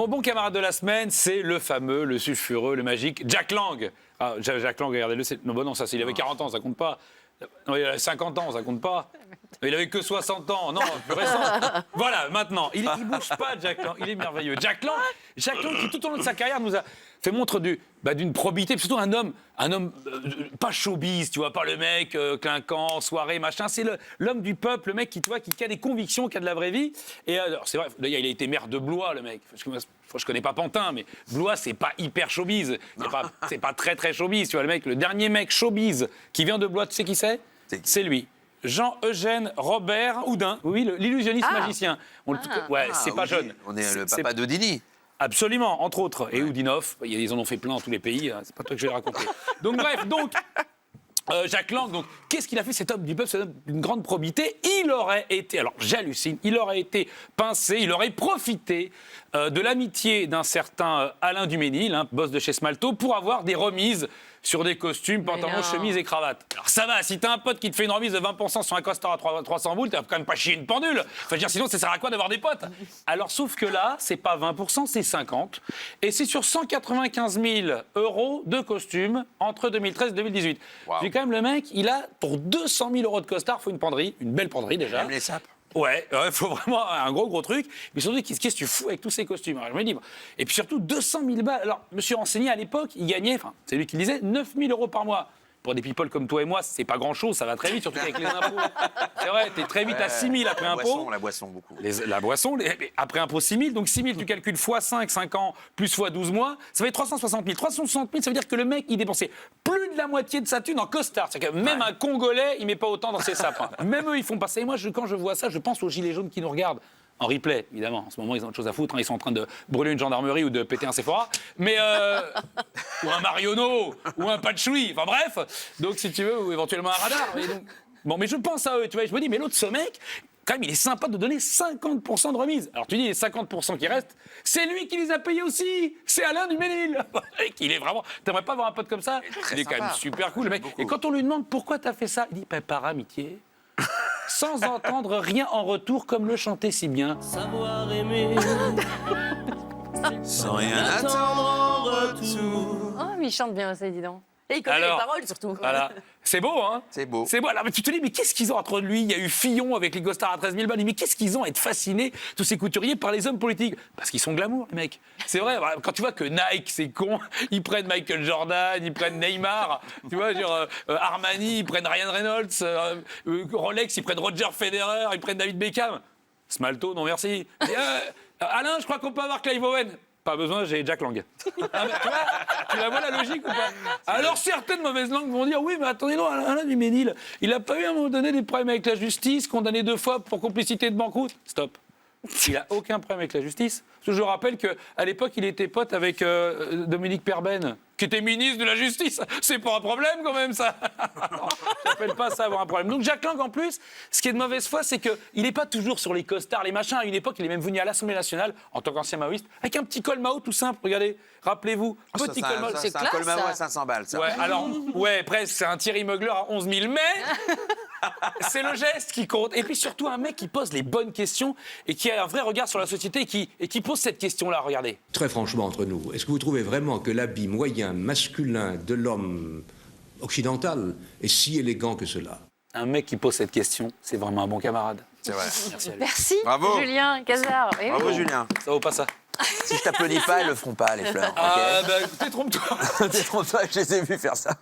Mon bon camarade de la semaine, c'est le fameux, le sulfureux, le magique Jack Lang. Ah, Jack Lang, regardez-le, non, ça, il avait 40 ans, ça compte pas. Non, il avait 50 ans, ça compte pas. Il avait que 60 ans, non, plus récent. Voilà, maintenant, il bouge pas, Jack Lang, il est merveilleux. Jack Lang, qui tout au long de sa carrière nous a fait montre d'une probité, surtout un homme pas showbiz, tu vois, pas le mec clinquant, soirée, machin, c'est l'homme du peuple, le mec qui a des convictions, qui a de la vraie vie. Et alors, c'est vrai, d'ailleurs, il a été maire de Blois, le mec. Je connais pas Pantin, mais Blois, c'est pas hyper showbiz. C'est pas très, très showbiz, tu vois, le mec, le dernier mec showbiz qui vient de Blois, tu sais qui c'est ? C'est lui. Jean-Eugène Robert Houdin, oui, l'illusionniste magicien. C'est pas jeune. On est le papa d'Houdini. Absolument, entre autres. Et Houdinov, ils en ont fait plein dans tous les pays, c'est pas toi que je vais le raconter. Donc bref, Jack Lang, qu'est-ce qu'il a fait cet homme du peuple, cet homme d'une grande probité ? Il aurait été, alors j'hallucine, il aurait été pincé, il aurait profité de l'amitié d'un certain Alain Duménil, boss de chez Smalto, pour avoir des remises sur des costumes, pantalons, chemises et cravates. Alors ça va, si t'as un pote qui te fait une remise de 20% sur un costard à 300 boules, t'as quand même pas chier une pendule. Enfin, sinon, ça sert à quoi d'avoir des potes ? Alors, sauf que là, c'est pas 20%, c'est 50%. Et c'est sur 195 000 € de costumes entre 2013 et 2018. Wow. Puis quand même, le mec, il a, pour 200 000 € de costard, faut une penderie, une belle penderie déjà. Même les sapes. Ouais, faut vraiment un gros truc. Mais surtout, qu'est-ce que tu fous avec tous ces costumes ? Alors, je me dis, et puis surtout, 200 000 balles. Alors, je me suis renseigné à l'époque, il gagnait, c'est lui qui le disait, 9 000 € par mois. Pour des people comme toi et moi, c'est pas grand-chose, ça va très vite, surtout avec les impôts. C'est vrai, t'es très vite à 6 000 après impôts. La boisson, beaucoup. La boisson, après impôt 6 000, donc 6 000, tu calcules x 5 ans, plus x 12 mois, ça fait 360 000. 360 000, ça veut dire que le mec, il dépensait plus de la moitié de sa thune en costard. C'est-à-dire que même un Congolais, il met pas autant dans ses sapins. Même eux, ils font passer. Et moi, quand je vois ça, je pense aux gilets jaunes qui nous regardent. En replay, évidemment. En ce moment, ils ont autre chose à foutre. Ils sont en train de brûler une gendarmerie ou de péter un Sephora. Mais ou un Marionneau, ou un Patchoui. Enfin bref. Donc, si tu veux, ou éventuellement un radar. Mais je pense à eux. Tu vois, je me dis, mais l'autre, ce mec, quand même, il est sympa de donner 50% de remise. Alors, tu dis, les 50% qui restent, c'est lui qui les a payés aussi. C'est Alain Duménil. Il est vraiment... T'aimerais pas avoir un pote comme ça ? Il est quand même super cool, le mec. Et quand on lui demande pourquoi t'as fait ça, il dit, par amitié. Sans entendre rien en retour, comme le chantait si bien. Savoir aimer, sans rien attendre en retour. Oh, mais il chante bien aussi, dis donc. Et il connaît les paroles surtout. Voilà. C'est beau, hein ? C'est beau. C'est beau. Alors, mais tu te dis, mais qu'est-ce qu'ils ont entre lui ? Il y a eu Fillon avec les costards à 13 000 balles. Mais qu'est-ce qu'ils ont à être fascinés, tous ces couturiers, par les hommes politiques ? Parce qu'ils sont glamour, les mecs. C'est vrai. Quand tu vois que Nike, c'est con, ils prennent Michael Jordan, ils prennent Neymar, tu vois, genre Armani, ils prennent Ryan Reynolds, Rolex, ils prennent Roger Federer, ils prennent David Beckham. Smalto, non merci. Et, Alain, je crois qu'on peut avoir Clive Owen. Pas besoin, j'ai Jack Lang. Ah, tu la vois la logique ou pas ? Alors certaines mauvaises langues vont dire oui, mais attendez, non, Alain Duménil, il n'a pas eu à un moment donné des problèmes avec la justice, condamné 2 fois pour complicité de banqueroute. Stop. Il n'a aucun problème avec la justice. Parce que je rappelle qu'à l'époque, il était pote avec Dominique Perben, qui était ministre de la Justice. C'est pas un problème quand même, ça. Je n'appelle pas ça avoir un problème. Donc Jack Lang, en plus, ce qui est de mauvaise foi, c'est qu'il n'est pas toujours sur les costards, les machins. À une époque, il est même venu à l'Assemblée nationale, en tant qu'ancien maoïste, avec un petit col Mao tout simple. Regardez, rappelez-vous. Petit col Mao. C'est un col Mao à 500 balles, ça. Ouais, alors, presque, c'est un Thierry Mugler à 11 000. Mais c'est le geste qui compte. Et puis surtout, un mec qui pose les bonnes questions et qui a un vrai regard sur la société et qui pose cette question-là, regardez. Très franchement, entre nous, est-ce que vous trouvez vraiment que l'habit moyen masculin de l'homme occidental est si élégant que cela ? Un mec qui pose cette question, c'est vraiment un bon camarade. C'est vrai. Merci à lui. Merci, Bravo. Julien Cazard. Bravo, Julien. Ça vaut pas ça. Si je t'applaudis pas, elles le feront pas, les fleurs. Écoutez, trompe-toi. Détrompe-toi, je les ai vus faire ça.